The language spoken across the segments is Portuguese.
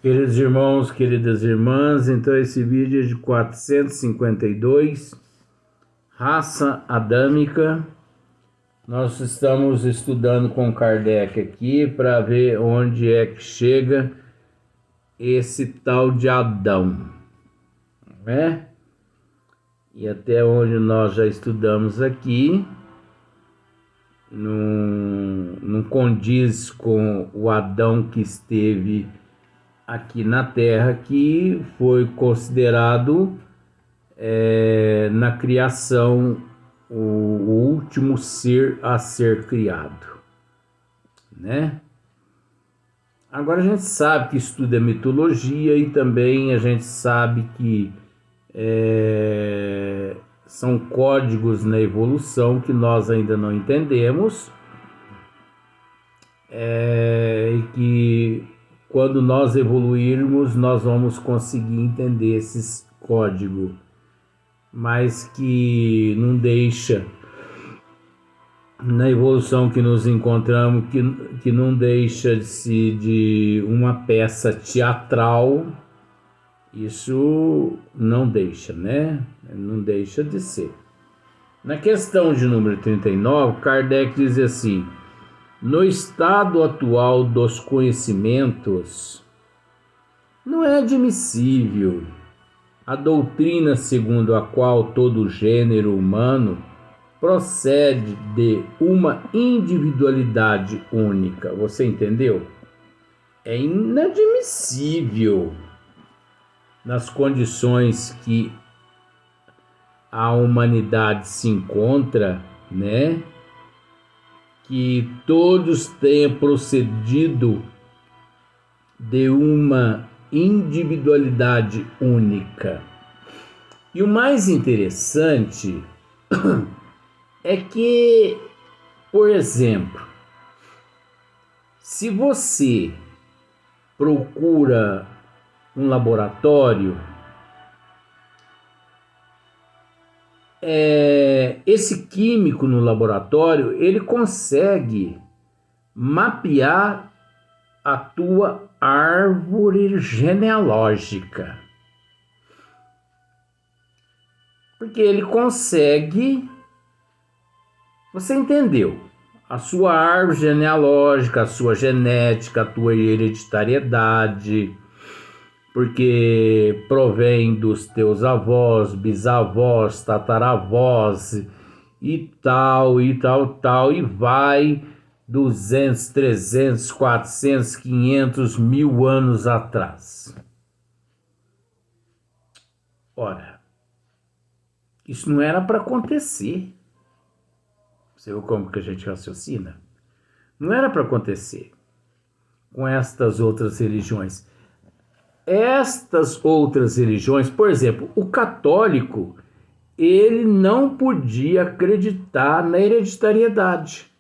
Queridos irmãos, queridas irmãs, então esse vídeo é de 452, raça adâmica. Nós estamos estudando com Kardec aqui para ver onde é que chega esse tal de Adão, né? E até onde nós já estudamos aqui, não condiz com o Adão que esteve aqui na Terra, que foi considerado na criação o último ser a ser criado, né? Agora a gente sabe que isso tudo é mitologia e também a gente sabe que são códigos na evolução que nós ainda não entendemos, e que quando nós evoluirmos, nós vamos conseguir entender esses códigos, mas que não deixa, na evolução que nos encontramos, que não deixa de uma peça teatral, isso não deixa, né? Não deixa de ser. Na questão de número 39, Kardec diz assim: no estado atual dos conhecimentos, não é admissível a doutrina segundo a qual todo gênero humano procede de uma individualidade única. Você entendeu? É inadmissível, nas condições que a humanidade se encontra, né? Que todos tenham procedido de uma individualidade única. E o mais interessante é que, por exemplo, se você procura um laboratório, esse químico no laboratório, ele consegue mapear a tua árvore genealógica. Porque ele consegue, você entendeu, a sua árvore genealógica, a sua genética, a tua hereditariedade, porque provém dos teus avós, bisavós, tataravós e tal, e vai 200, 300, 400, 500, 1000 anos atrás. Ora, isso não era para acontecer. Você viu como que a gente raciocina? Não era para acontecer com estas outras religiões. Estas outras religiões, por exemplo, o católico, ele não podia acreditar na hereditariedade.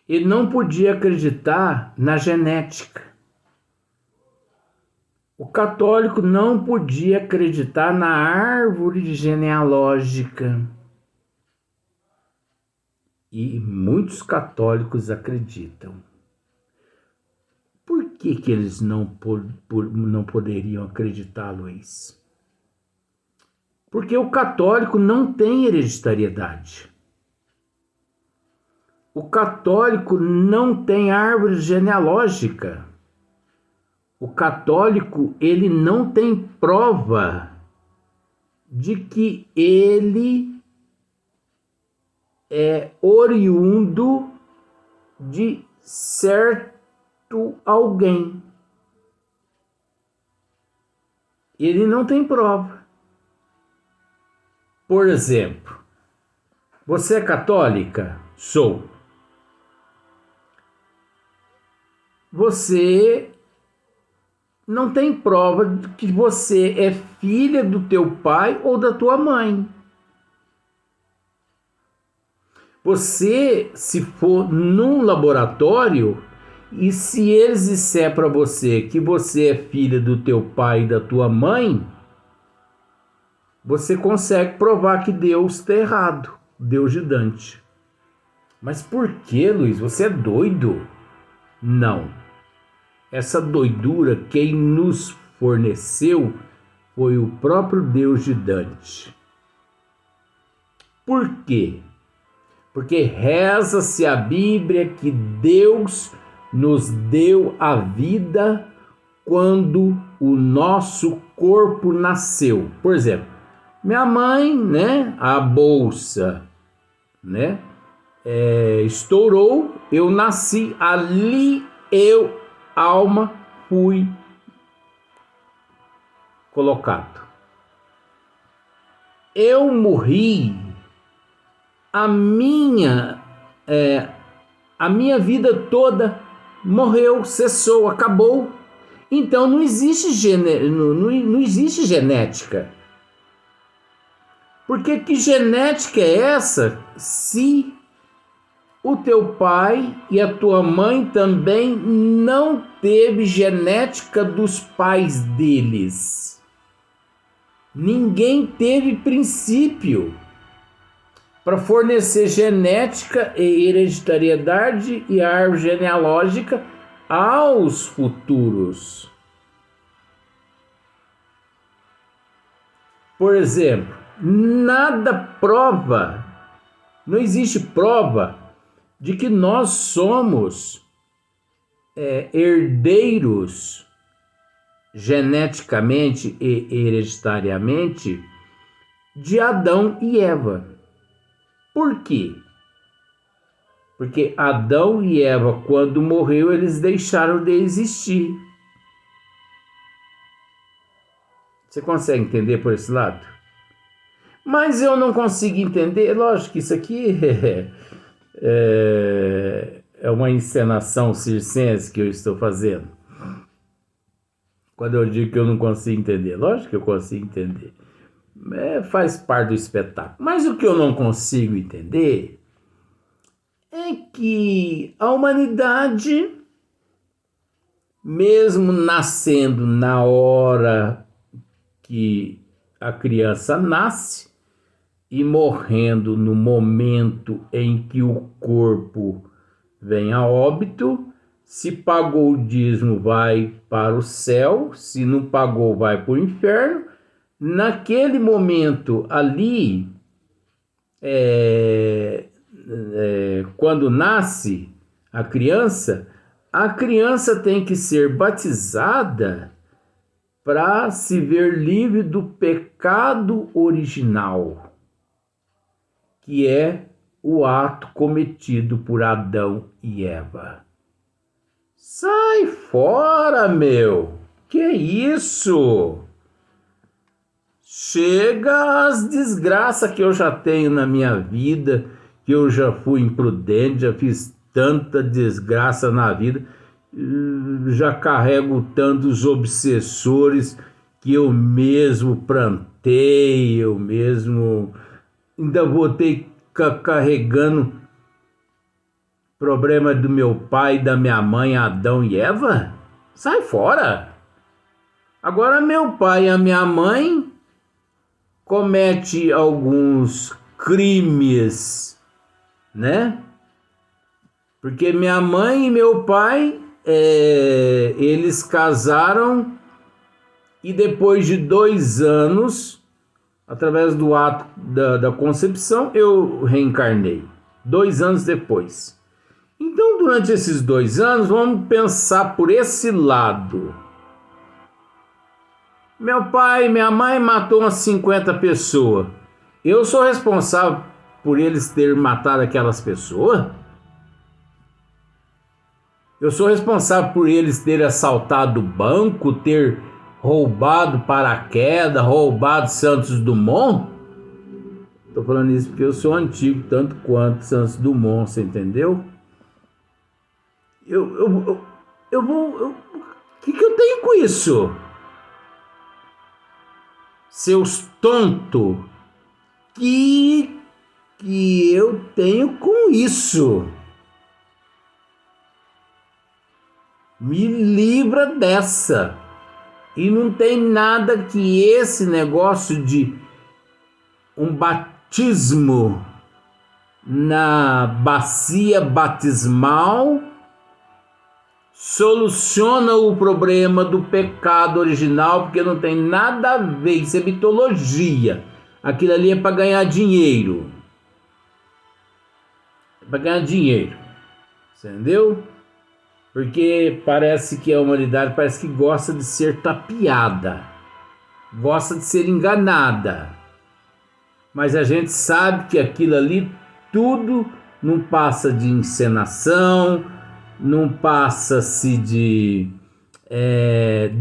Ele não podia acreditar na genética. O católico não podia acreditar na árvore genealógica. E muitos católicos acreditam. Por que eles não poderiam acreditar, Luiz? Porque o católico não tem hereditariedade. O católico não tem árvore genealógica. O católico, ele não tem prova de que ele é oriundo de certo alguém. Ele não tem prova. Por exemplo, você é católica? Sou. Você não tem prova de que você é filha do teu pai ou da tua mãe. Você, se for num laboratório, e se eles disser para você que você é filha do teu pai e da tua mãe, você consegue provar que Deus está errado, Deus de Dante. Mas por que, Luiz? Você é doido? Não. essa doidura, quem nos forneceu foi o próprio Deus de Dante. Por quê? Porque reza-se a Bíblia que Deus nos deu a vida quando o nosso corpo nasceu. Por exemplo, minha mãe, né, a bolsa, né, estourou, eu nasci, ali eu, alma, fui colocado. Eu morri, a minha vida toda morreu, cessou, acabou. Então não existe genética. Porque que genética é essa se o teu pai e a tua mãe também não teve genética dos pais deles? Ninguém teve princípio para fornecer genética e hereditariedade e árvore genealógica aos futuros. Por exemplo, nada prova, não existe prova de que nós somos herdeiros geneticamente e hereditariamente de Adão e Eva. Por quê? Porque Adão e Eva, quando morreu, eles deixaram de existir. Você consegue entender por esse lado? Mas eu não consigo entender. Lógico que isso aqui é uma encenação circense que eu estou fazendo. Quando eu digo que eu não consigo entender, lógico que eu consigo entender. Faz parte do espetáculo. Mas o que eu não consigo entender é que a humanidade, mesmo nascendo na hora que a criança nasce e morrendo no momento em que o corpo vem a óbito, se pagou o dízimo vai para o céu, se não pagou vai para o inferno. Naquele momento ali, quando nasce a criança tem que ser batizada para se ver livre do pecado original, que é o ato cometido por Adão e Eva. Sai fora, meu! Que isso? Chega as desgraças que eu já tenho na minha vida, que eu já fui imprudente, já fiz tanta desgraça na vida, já carrego tantos obsessores que eu mesmo plantei, eu mesmo ainda voltei carregando problema do meu pai e da minha mãe, Adão e Eva. Sai fora! Agora meu pai e a minha mãe comete alguns crimes, né? Porque minha mãe e meu pai, eles casaram e depois de 2 anos, através do ato da concepção, eu reencarnei. 2 anos depois. Então, durante esses 2 anos, vamos pensar por esse lado. Meu pai e minha mãe matou umas 50 pessoas. Eu sou responsável por eles terem matado aquelas pessoas? Eu sou responsável por eles terem assaltado o banco, ter roubado paraquedas, roubado Santos Dumont? Tô falando isso porque eu sou antigo, tanto quanto Santos Dumont, você entendeu? O que eu tenho com isso? Seus tontos, que eu tenho com isso? Me livra dessa. E não tem nada que esse negócio de um batismo na bacia batismal soluciona o problema do pecado original, porque não tem nada a ver, isso é mitologia. Aquilo ali é para ganhar dinheiro. É para ganhar dinheiro. Entendeu? Porque parece que a humanidade parece que gosta de ser tapeada. Gosta de ser enganada. Mas a gente sabe que aquilo ali tudo não passa de encenação, não passa-se de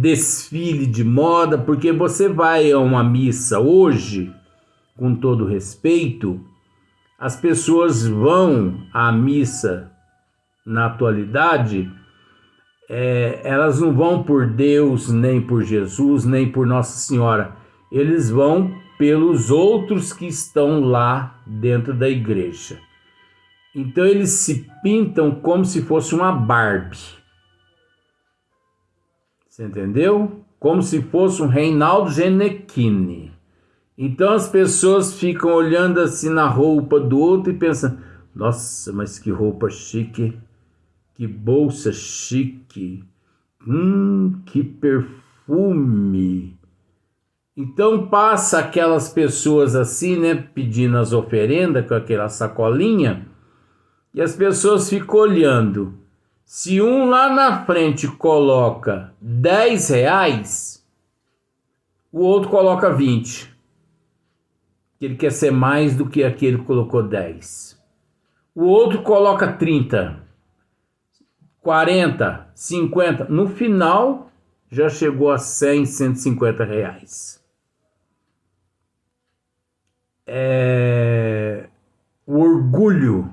desfile de moda, porque você vai a uma missa hoje, com todo respeito, as pessoas vão à missa na atualidade, elas não vão por Deus, nem por Jesus, nem por Nossa Senhora, eles vão pelos outros que estão lá dentro da igreja. Então eles se pintam como se fosse uma Barbie. Você entendeu? Como se fosse um Reinaldo Ginechini. Então as pessoas ficam olhando assim na roupa do outro e pensam: nossa, mas que roupa chique, que bolsa chique, que perfume. Então passa aquelas pessoas assim, né, pedindo as oferendas com aquela sacolinha, e as pessoas ficam olhando. Se um lá na frente coloca R$10, o outro coloca 20. Ele quer ser mais do que aquele que colocou 10. O outro coloca 30, 40, 50. No final, já chegou a 100, R$150. O orgulho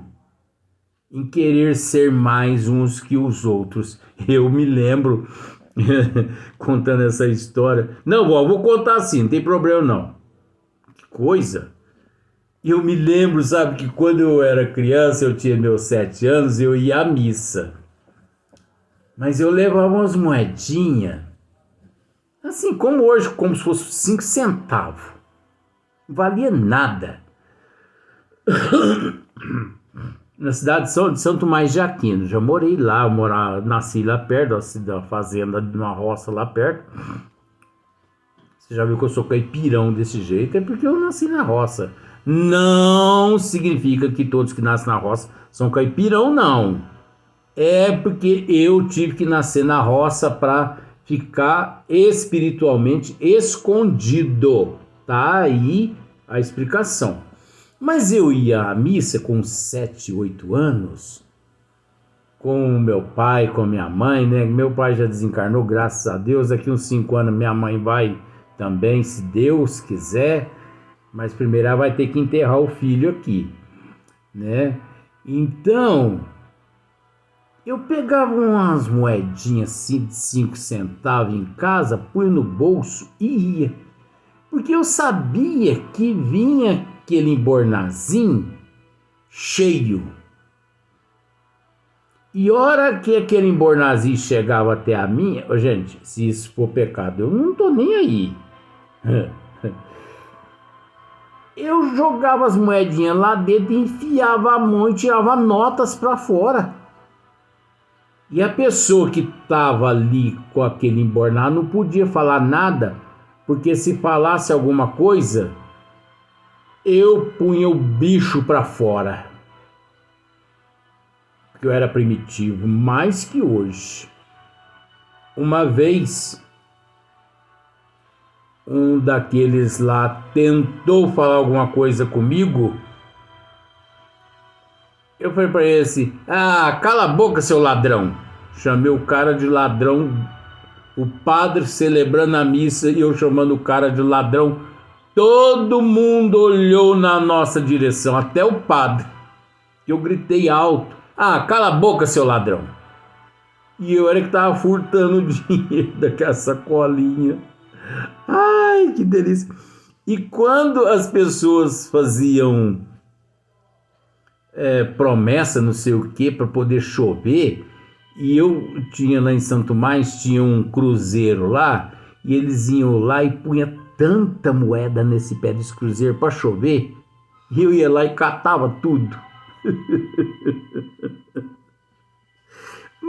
em querer ser mais uns que os outros. Eu me lembro, contando essa história. Não, vou contar assim, não tem problema não. Que coisa. Eu me lembro, sabe, que quando eu era criança, eu tinha meus 7 anos, eu ia à missa. Mas eu levava umas moedinhas, assim como hoje, como se fosse 5 centavos. Não valia nada. Na cidade de São Tomás de Aquino. Já morei lá, nasci lá perto, da fazenda, de uma roça lá perto. Você já viu que eu sou caipirão desse jeito, é porque eu nasci na roça. Não significa que todos que nascem na roça são caipirão, não. É porque eu tive que nascer na roça para ficar espiritualmente escondido. Tá aí a explicação. Mas eu ia à missa com 7, 8 anos, com meu pai, com minha mãe, né? Meu pai já desencarnou, graças a Deus. Daqui uns 5 anos minha mãe vai também, se Deus quiser. Mas primeiro ela vai ter que enterrar o filho aqui, né? Então, eu pegava umas moedinhas assim de 5 centavos em casa, punha no bolso e ia. Porque eu sabia que vinha aquele embornazinho cheio. E hora que aquele embornazinho chegava até a minha, gente, se isso for pecado, eu não tô nem aí. Eu jogava as moedinhas lá dentro, enfiava a mão e tirava notas para fora. E a pessoa que estava ali com aquele embornado não podia falar nada, porque se falasse alguma coisa, eu punha o bicho para fora. Porque eu era primitivo, mais que hoje. Uma vez, um daqueles lá tentou falar alguma coisa comigo. Eu falei para ele assim: cala a boca, seu ladrão. Chamei o cara de ladrão, o padre celebrando a missa e eu chamando o cara de ladrão. Todo mundo olhou na nossa direção, até o padre. Eu gritei alto: cala a boca, seu ladrão. E eu era que estava furtando o dinheiro daquela sacolinha. Ai, que delícia. E quando as pessoas faziam promessa, não sei o que, para poder chover, e eu tinha lá em Santo Tomás, tinha um cruzeiro lá, e eles iam lá e punha tanta moeda nesse pé desse cruzeiro para chover, e eu ia lá e catava tudo.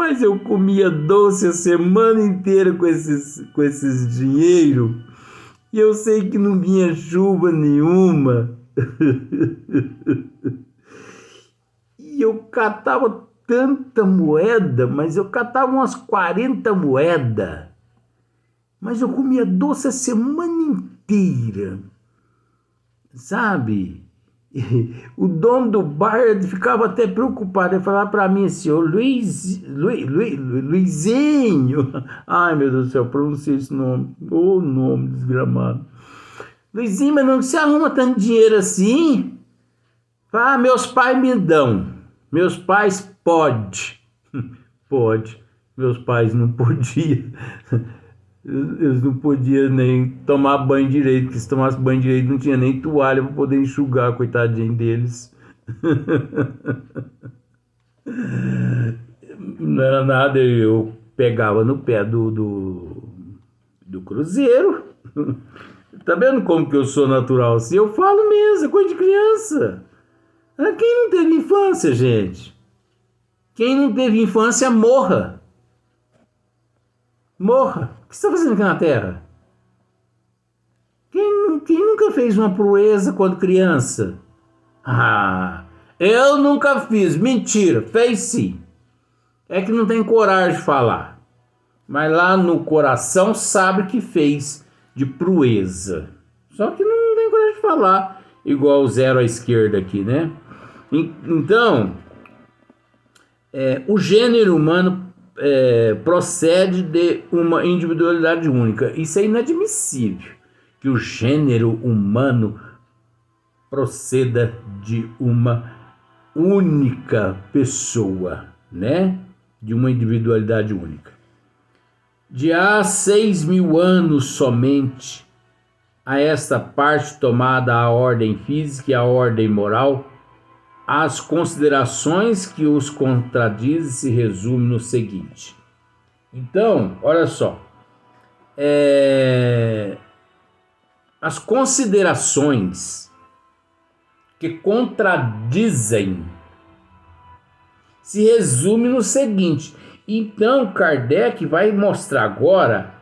Mas eu comia doce a semana inteira com esses dinheiro. E eu sei que não vinha chuva nenhuma. E eu catava tanta moeda, mas eu catava umas 40 moedas. Mas eu comia doce a semana inteira. Sabe? O dono do bar ficava até preocupado. Ele falava para mim assim, ô Luizinho. Ai, meu Deus do céu, pronunciei esse nome. Ô, nome desgramado. Luizinho, mas não se arruma tanto dinheiro assim? Ah, meus pais me dão. Meus pais pode. Pode. Meus pais não podiam. Eles não podiam nem tomar banho direito, porque se tomasse banho direito não tinha nem toalha para poder enxugar, coitadinho deles. Não era nada, eu pegava no pé do cruzeiro. Tá vendo como que eu sou natural assim? Eu falo mesmo, é coisa de criança. Quem não teve infância, gente? Quem não teve infância, morra. Morra. O que você está fazendo aqui na Terra? Quem nunca fez uma proeza quando criança? Ah, eu nunca fiz. Mentira, fez sim. É que não tem coragem de falar. Mas lá no coração sabe que fez de proeza. Só que não tem coragem de falar. Igual o zero à esquerda aqui, né? Então, o gênero humano procede de uma individualidade única. Isso é inadmissível, que o gênero humano proceda de uma única pessoa, né? De uma individualidade única. De há 6.000 anos somente, a esta parte tomada a ordem física e a ordem moral, as considerações que os contradizem se resumem no seguinte. Então, olha só, as considerações que contradizem se resumem no seguinte. Então, Kardec vai mostrar agora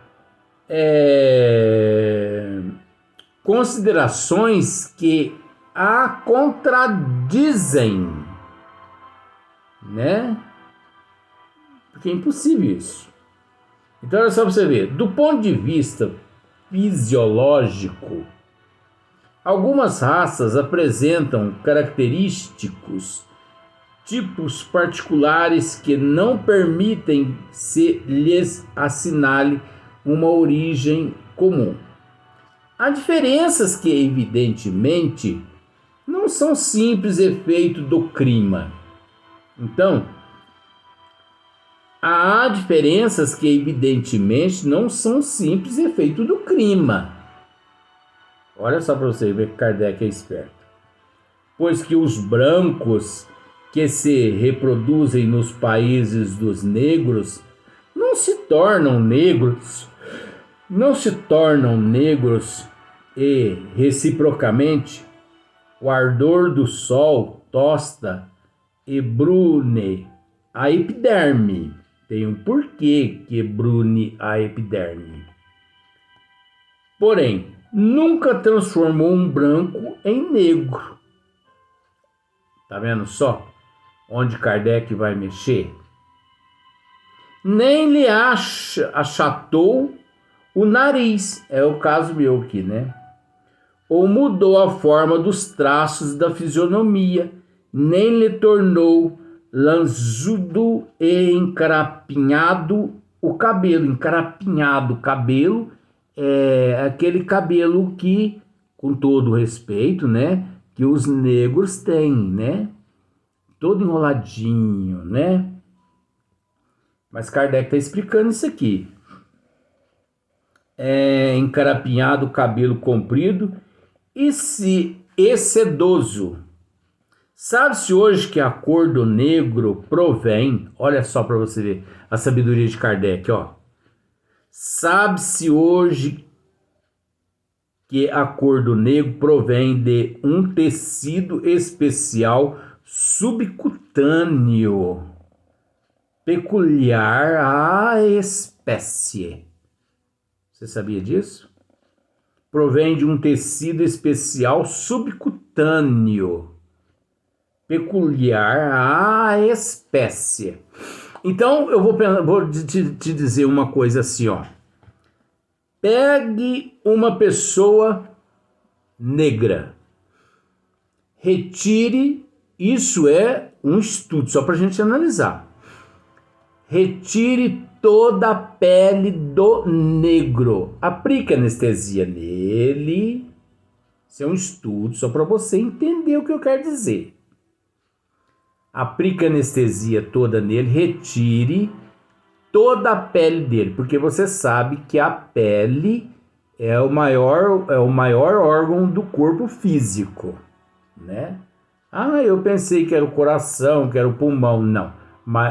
considerações que a contradizem, né? Porque é impossível isso. Então, olha só para você ver. Do ponto de vista fisiológico, algumas raças apresentam característicos, tipos particulares que não permitem se lhes assinale uma origem comum. Há diferenças que, evidentemente, não são simples efeito do clima. Então, há diferenças que, evidentemente, não são simples efeito do clima. Olha só para você ver que Kardec é esperto. Pois que os brancos que se reproduzem nos países dos negros não se tornam negros e, reciprocamente, o ardor do sol tosta e brune a epiderme. Tem um porquê que brune a epiderme. Porém, nunca transformou um branco em negro. Tá vendo só onde Kardec vai mexer? Nem lhe achatou o nariz, é o caso meu aqui, né? Ou mudou a forma dos traços da fisionomia, nem lhe tornou lanzudo e encarapinhado o cabelo. Encarapinhado o cabelo é aquele cabelo que, com todo respeito, né, que os negros têm, né? Todo enroladinho, né? Mas Kardec está explicando isso aqui. Encarapinhado o cabelo comprido e sedoso. Sabe-se hoje que a cor do negro provém, olha só para você ver a sabedoria de Kardec, ó. Sabe-se hoje que a cor do negro provém de um tecido especial subcutâneo, peculiar à espécie. Você sabia disso? Provém de um tecido especial subcutâneo, peculiar à espécie. Então, eu vou te dizer uma coisa assim, ó. Pegue uma pessoa negra, retire, isso é um estudo, só para a gente analisar. Retire toda a pele do negro, aplique anestesia nele, isso é um estudo, só para você entender o que eu quero dizer. Aplique anestesia toda nele, retire toda a pele dele, porque você sabe que a pele é o maior órgão do corpo físico, né? Ah, eu pensei que era o coração, que era o pulmão. Não,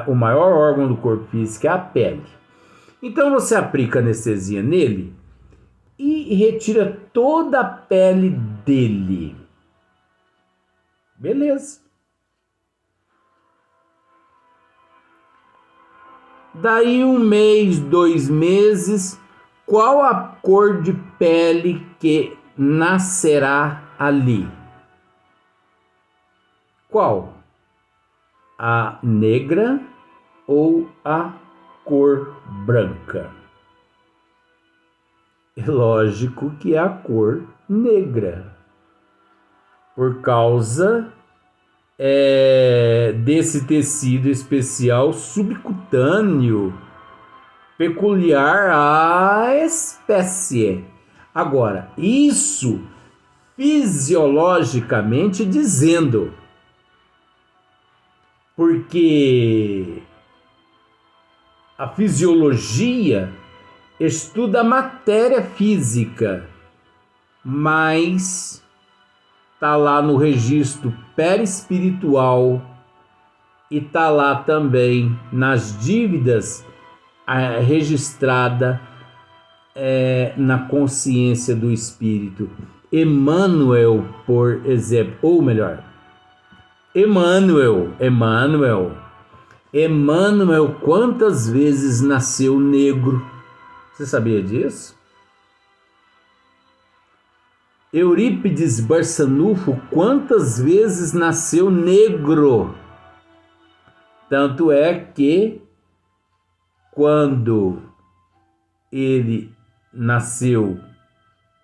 o maior órgão do corpo físico é a pele. Então você aplica anestesia nele e retira toda a pele dele. Beleza. Daí 1 mês, 2 meses, qual a cor de pele que nascerá ali? Qual? A negra ou a cor branca? É lógico que é a cor negra, por causa desse tecido especial subcutâneo, peculiar à espécie. Agora, isso fisiologicamente dizendo, porque a fisiologia estuda a matéria física, mas está lá no registro perispiritual e está lá também nas dívidas registrada na consciência do espírito. Emmanuel, por exemplo, ou melhor, Emmanuel, quantas vezes nasceu negro? Você sabia disso? Eurípides Barçanufo, quantas vezes nasceu negro? Tanto é que, quando ele nasceu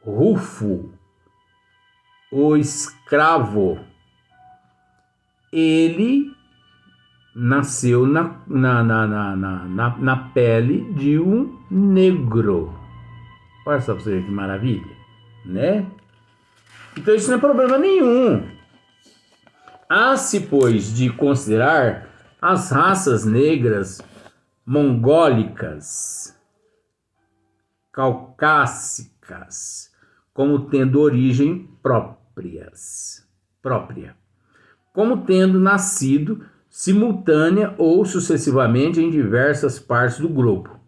Rufo, o escravo, ele nasceu na pele de um negro. Olha só pra você ver que maravilha, né? Então isso não é problema nenhum. Há-se, pois, de considerar as raças negras mongólicas, caucásicas, como tendo origem própria, como tendo nascido simultânea ou sucessivamente em diversas partes do globo.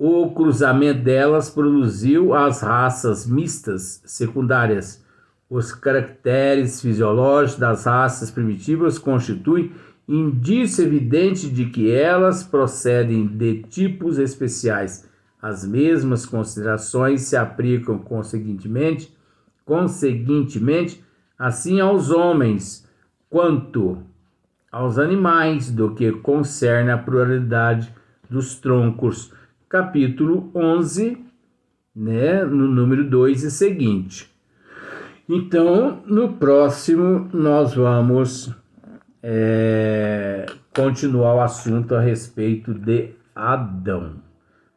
O cruzamento delas produziu as raças mistas secundárias. Os caracteres fisiológicos das raças primitivas constituem indício evidente de que elas procedem de tipos especiais. As mesmas considerações se aplicam conseguintemente, assim aos homens quanto aos animais, do que concerne a pluralidade dos troncos. Capítulo 11, né, no número 2 e seguinte. Então, no próximo, nós vamos continuar o assunto a respeito de Adão.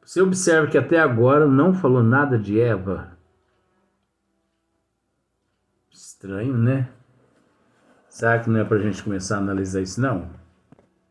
Você observa que até agora não falou nada de Eva. Estranho, né? Será que não é para a gente começar a analisar isso, não?